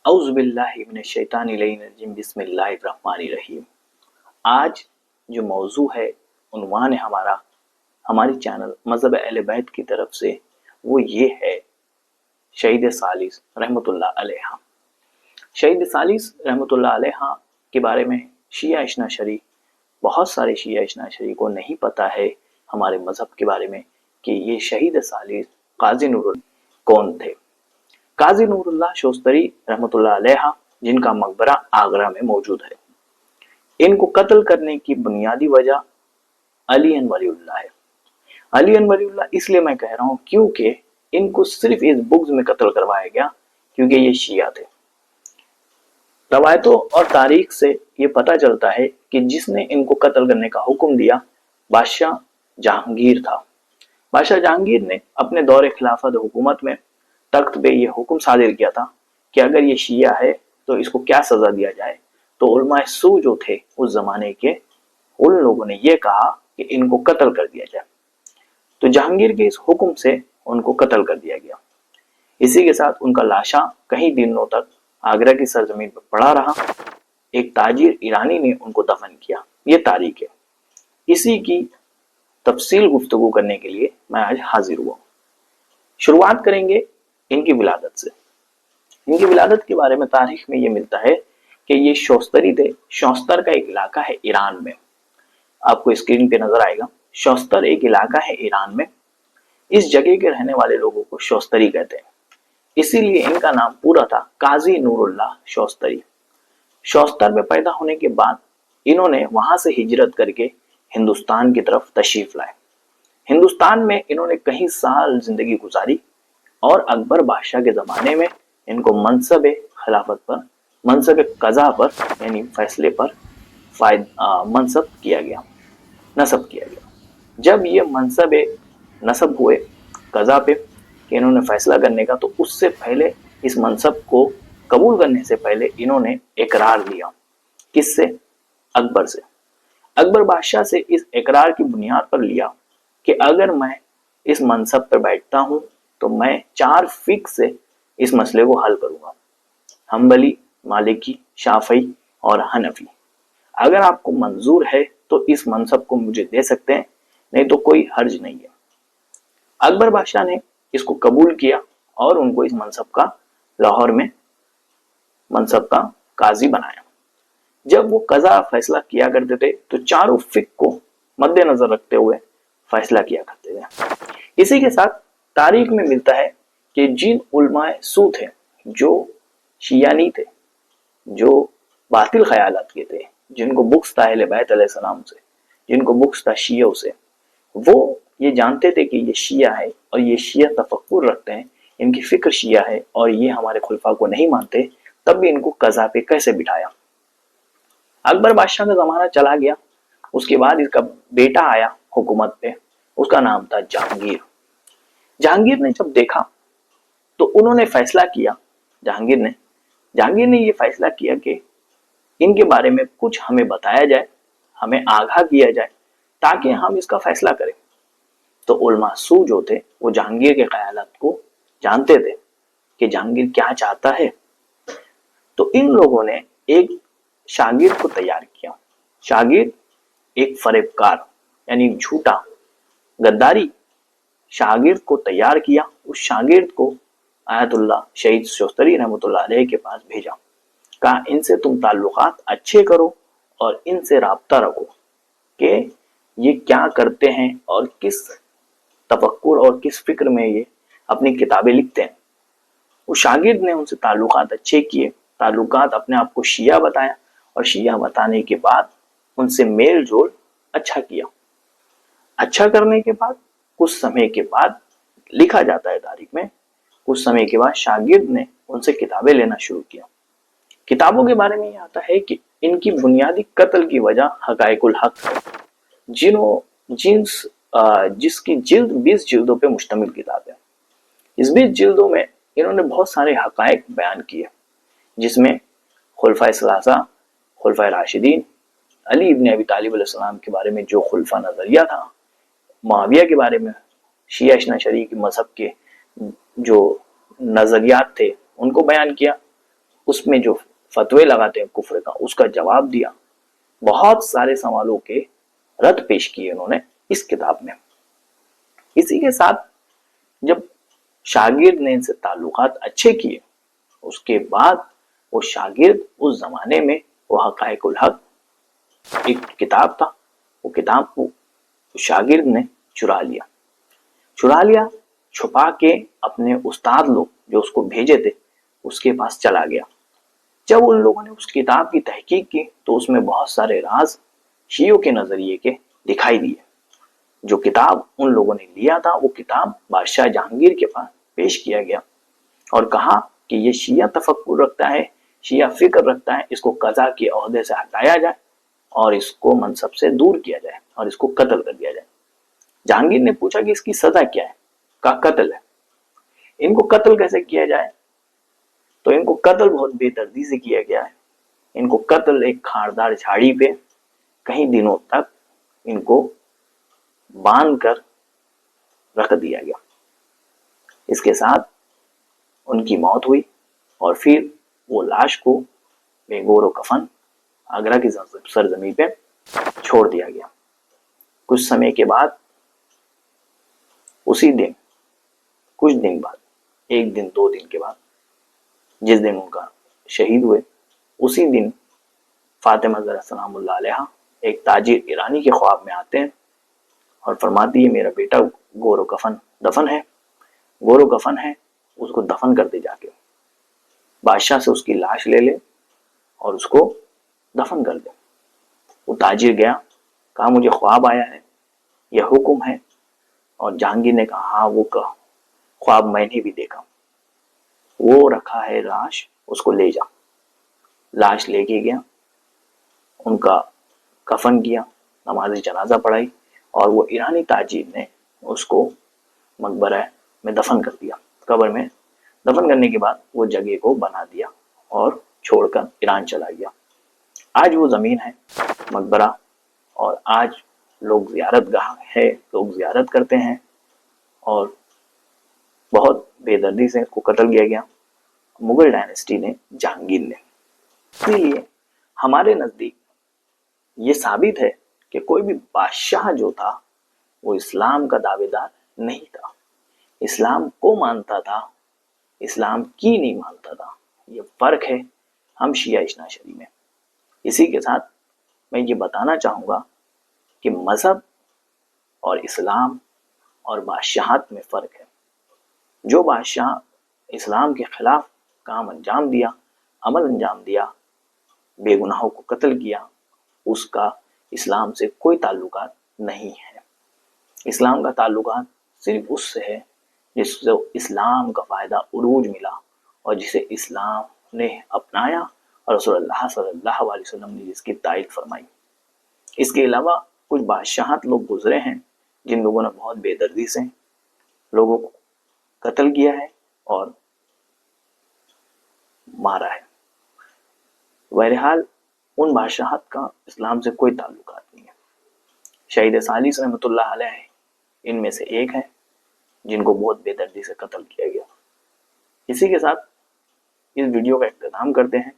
औज़ु बिल्लाहि मिनश शैतानिर रजीम बिस्मिल्लाहिर रहमानिर रहीम। आज जो मौजू है, उन्वान है हमारी चैनल मज़हब अहले बैत की तरफ से, वो ये है शहीद सालिस रहमतुल्लाह अलैहा। शहीद सालिस रहमतुल्लाह अलैहा के बारे में शिया इस्ना शरी, बहुत सारे शिया इस्ना शरी को नहीं पता है हमारे मज़हब के बारे में कि ये शहीद सालिस काजी नूरुल्लाह कौन थे। काजी नूरुल्लाह शोस्तरी रहमतुल्लाह अलैहा, जिनका मकबरा आगरा में मौजूद है। इनको कत्ल करने की बुनियादी वजह अली एन वलीउल्लाह है। अली एन वलीउल्लाह इसलिए मैं कह रहा हूँ क्योंकि इनको सिर्फ इस बुग़्ज़ में कत्ल करवाया गया क्योंकि ये शिया थे। रवायतों और तारीख से ये पता चलता है कि जिसने इनको कत्ल करने का हुक्म दिया बादशाह जहांगीर था। बादशाह जहांगीर ने अपने दौरे खिलाफत हुकूमत में तख्त पे ये हुक्म सादिर किया था कि अगर ये शिया है तो इसको क्या सजा दिया जाए। तो उलमाए सू जो थे उस जमाने के, उन लोगों ने ये कहा कि इनको कत्ल कर दिया जाए। तो जहांगीर के इस हुक्म से उनको कत्ल कर दिया गया। इसी के साथ उनका लाशा कई दिनों तक आगरा की सरजमीन पर पड़ा रहा। एक ताजिर ईरानी ने उनको दफन किया। ये तारीख है। इसी की तफसील गुफ्तगू करने के लिए मैं आज हाजिर हुआ। शुरुआत करेंगे इनकी विलादत से। इनकी विलादत के बारे में तारीख में ये मिलता है कि ये शोस्तरी थे। शोस्तर का एक इलाका है ईरान में, आपको स्क्रीन पे नजर आएगा। शोस्तर एक इलाका है ईरान में। इस जगह के रहने वाले लोगों को शोस्तरी कहते हैं, इसीलिए इनका नाम पूरा था काजी नूरुल्लाह शोस्तरी। शोस्तर में पैदा होने के बाद इन्होंने वहां से हिजरत करके हिंदुस्तान की तरफ तशरीफ लाए। हिंदुस्तान में इन्होंने कई साल जिंदगी गुजारी और अकबर बादशाह के जमाने में इनको मनसब खिलाफत पर, मनसब कज़ा पर यानी फैसले पर मनसब किया गया, नसब किया गया। जब ये मनसब नसब हुए कज़ा पे कि इन्होंने फैसला करने का, तो उससे पहले इस मनसब को कबूल करने से पहले इन्होंने इकरार लिया। किससे? अकबर से। अकबर बादशाह से इस इकरार की बुनियाद पर लिया कि अगर मैं इस मनसब पर बैठता हूं तो मैं 4 फिक्र से इस मसले को हल करूंगा, हम्बली, मालिकी, शाफई और हनफी। अगर आपको मंजूर है तो इस मनसब को मुझे दे सकते हैं, नहीं तो कोई हर्ज नहीं है। अकबर बादशाह ने इसको कबूल किया और उनको इस मनसब का, लाहौर में मनसब का काजी बनाया। जब वो कज़ा फैसला किया करते थे तो चारों फिक्र को मद्देनजर रखते हुए फैसला किया करते थे। इसी के साथ तारीख में मिलता है कि जिन उलमाए सू थे जो शिया नहीं थे, जो बातिल ख्यालात के थे, जिनको बुग़्ज़ था अहले बैत अलैहिस्सलाम से, जिनको बुग़्ज़ था शियों से, वो ये जानते थे कि ये शिया है और ये शिया तफक्कुर रखते हैं, इनकी फिक्र शिया है और ये हमारे खुलफा को नहीं मानते, तब भी इनको कज़ा पे कैसे बिठाया। अकबर बादशाह का जमाना चला गया। उसके बाद इसका बेटा आया हुकूमत पे, उसका नाम था जहांगीर। जहांगीर ने जब देखा तो उन्होंने फैसला किया, जहांगीर ने ये फैसला किया कि इनके बारे में कुछ हमें बताया जाए, हमें आगाह किया जाए ताकि हम इसका फैसला करें। तो उलमा सू जो थे वो जहांगीर के ख्यालात को जानते थे कि जहांगीर क्या चाहता है। तो इन लोगों ने एक शागिर्द को तैयार किया। शागिर्द एक फरेबकार यानी झूठा, गद्दारी शागिर्द को तैयार किया। उस शागिर्द को आयतुल्लाह शहीद शोस्तरी रहमतुल्लाह अलैह के पास भेजा। कहा इनसे तुम ताल्लुकात अच्छे करो और इनसे राब्ता रखो कि ये क्या करते हैं और किस तफक्कुर और किस फिक्र में ये अपनी किताबें लिखते हैं। उस शागिर्द ने उनसे ताल्लुकात अच्छे किए, ताल्लुकात अपने आप को शिया बताया और शिया बताने के बाद उनसे मेल जोल अच्छा किया। अच्छा करने के बाद कुछ समय के बाद, लिखा जाता है तारीख में, कुछ समय के बाद शागिर्द ने उनसे किताबें लेना शुरू किया। किताबों के बारे में ये आता है कि इनकी बुनियादी कत्ल की वजह हकायकुल हक है, जिसकी जिल्द 20 जिल्दों पे मुश्तमिल किताब है। इस 20 जिल्दों में इन्होंने बहुत सारे हकायक बयान किए, जिसमें खुलफाए सलासा, खुलफाए राशिदीन, अली इब्न अबी तालिब अलैहिस्सलाम के बारे में जो खुलफा नजरिया था, मुआविया के बारे में शिया इस्ना शरी के मजहब के जो नजरियात थे उनको बयान किया, उसमें जो फतवे लगाते हैं कुफ्र का, उसका जवाब दिया। बहुत सारे सवालों के रद्द पेश किए उन्होंने इस किताब में। इसी के साथ जब शागिर्द ने इनसे ताल्लुकात अच्छे किए, उसके बाद वो शागिर्द उस जमाने में वो हक़ाइक़ुल हक़ एक किताब था, वो किताब को शागिर्द ने चुरा लिया, छुपा के अपने उस्ताद लोग जो उसको भेजे थे उसके पास चला गया। जब उन लोगों ने उस किताब की तहकीक की तो उसमें बहुत सारे राज शियों के नजरिए के दिखाई दिए। जो किताब उन लोगों ने लिया था वो किताब बादशाह जहांगीर के पास पेश किया गया और कहा कि ये शिया तफक्कुर रखता है, शिया फिक्र रखता है, इसको कज़ा के ओहदे से हटाया जाए और इसको मनसब से दूर किया जाए और इसको कत्ल कर दिया जाए। जहांगीर ने पूछा कि इसकी सजा क्या है? कहा कत्ल है। इनको कत्ल कैसे किया जाए? तो इनको कत्ल बहुत बेदर्दी से किया गया है। इनको कत्ल एक खारदार झाड़ी पे कई दिनों तक इनको बांध कर रख दिया गया। इसके साथ उनकी मौत हुई और फिर वो लाश को बेगोर कफन आगरा की सरजमी पे छोड़ दिया गया। कुछ समय के बाद, उसी दिन, कुछ दिन बाद, एक दिन 2 दिन के बाद, जिस दिन उनका शहीद हुए, उसी दिन फातिमा ज़हरा सलामुल्लाह अलैहा एक ताजिर ईरानी के ख्वाब में आते हैं और फरमाती है मेरा बेटा गोरो कफन है, उसको दफन कर दे जाके। बादशाह से उसकी लाश ले ले और उसको दफन कर दे। वो ताजिर गया, कहा मुझे ख्वाब आया है, यह हुक्म है। और जहांगीर ने कहा हाँ वो ख्वाब मैंने भी देखा, वो रखा है लाश, उसको ले जा। लाश लेके गया, उनका कफन किया, नमाज जनाजा पढ़ाई और वो ईरानी ताजिर ने उसको मकबरा में दफन कर दिया। कब्र में दफन करने के बाद वो जगह को बना दिया और छोड़कर ईरान चला गया। आज वो जमीन है मकबरा और आज लोग ज़ियारत गाह है, लोग ज़ियारत करते हैं और बहुत बेदर्दी से इसको कत्ल किया गया मुगल डायनेस्टी ने, जहांगीर ने। इसलिए हमारे नज़दीक ये साबित है कि कोई भी बादशाह जो था वो इस्लाम का दावेदार नहीं था, इस्लाम को मानता था, इस्लाम की नहीं मानता था। ये फर्क है हम शिया इस्ना शरी में। इसी के साथ मैं ये बताना चाहूँगा कि मज़हब और इस्लाम और बादशाहत में फ़र्क है। जो बादशाह इस्लाम के ख़िलाफ़ काम अंजाम दिया, अमल अंजाम दिया, बेगुनाहों को कत्ल किया, उसका इस्लाम से कोई ताल्लुकात नहीं है। इस्लाम का ताल्लुकात सिर्फ उससे है जिससे इस्लाम का फ़ायदा उरूज मिला और जिसे इस्लाम ने अपनाया और रसूलुल्लाह सल्लल्लाहु अलैहि वसल्लम ने जिसकी तारीफ फरमाई। इसके अलावा कुछ बादशाहत लोग गुजरे हैं जिन लोगों ने बहुत बेदर्दी से लोगों को कत्ल किया है और मारा है। बहरहाल उन बादशाहत का इस्लाम से कोई ताल्लुकात नहीं है। शहीद सालिस रहमतुल्लाह अलैह इनमें से एक है जिनको बहुत बेदर्दी से कत्ल किया गया। इसी के साथ इस वीडियो का इख्तिताम करते हैं।